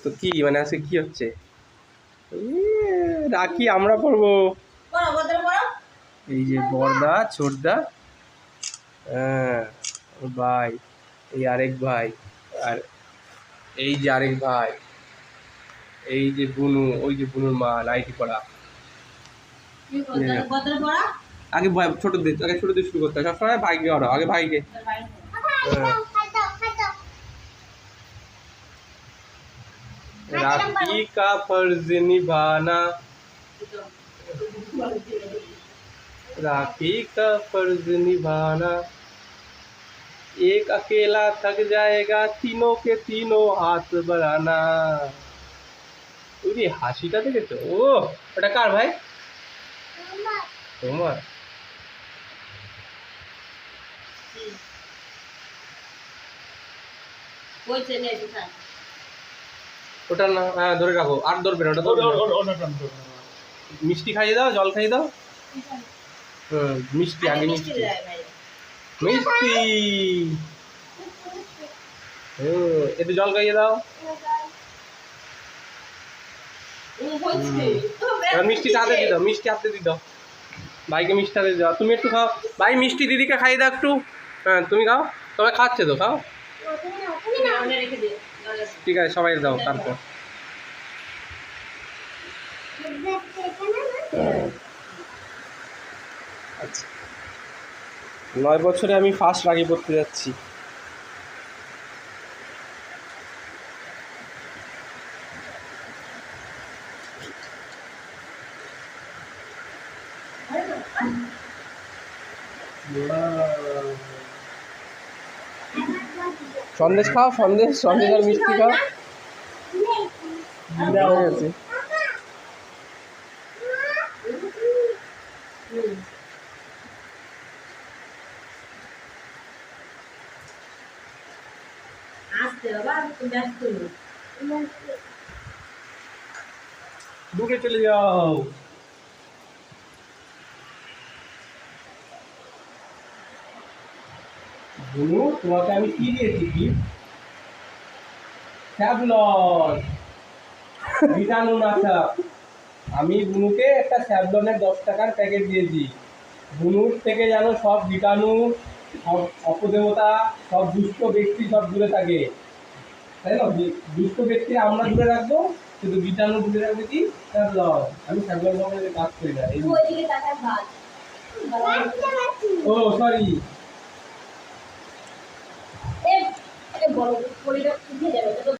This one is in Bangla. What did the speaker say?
তো কি মানে আজকে কি হচ্ছে? রাখি আমরা পড়বো। এই যে বড়দা ছোটদা, হ্যাঁ ভাই, এই আরেক ভাই, আর এই যে আরেক ভাই, এই যে বুনু, ওই যে বুনুর মা নাইটি পড়া। আগে ছোট দিয়ে, আগে ছোট দিয়ে শুরু করতে হয় সবসময়। ভাইকে ওরা আগে, ভাইকে। राखी का फर्ज निभाना, राखी का फर्ज निभाना, एक अकेला थक जाएगा तीनों के तीनों हाथ बढ़ाना। হাসিটা দেখেছো? ও ওটা কার ভাই? তোমার? ওটা না, হ্যাঁ ধরে রাখো, আর ধরবে না, ওটা মিষ্টি খাইয়ে দাও, জল খাইয়ে দাও। মিষ্টি আগে, মিষ্টি মিষ্টি একটু জল খাইয়ে দাও। মিষ্টি হাতে দিয়ে দাও, মিষ্টি হাতে দিয়ে দাও ভাইকে, মিষ্টি হাতে দিয়ে দাও। তুমি একটু খাও ভাই, মিষ্টি দিদিকে খাইয়ে দাও একটু। হ্যাঁ তুমি খাও, সবাই খাচ্ছে তো, খাও। ঠিক আছে সবাই দাও তারপর। আচ্ছা, 9 বছরে আমি ফার্স্ট রাখি পড়তে যাচ্ছি। সন্দেশ খাও, সন্দেশ, সন্দেশ আর মিষ্টি খাও। হয়ে গেছে। ঢুকে চলে যাও। বুনু তোমাকে আমি কি দিয়েছি? কি স্যাভলন, ভিটামিনাশক। আমি বুনুকে একটা স্যাভলনের 10 টাকার প্যাকেট দিয়েছি। বুনুর থেকে যেন সব ভিটাণু, সব অপদেবতা, সব দুষ্ট ব্যক্তি সব দূরে থাকে, তাই না? দুষ্ট ব্যক্তি আমরা দূরে রাখবো, কিন্তু ভিটাণু দূরে রাখবে কি? স্যাভলন। আমি স্যাভলন কোম্পানিতে কাজ করি না। ও সরি।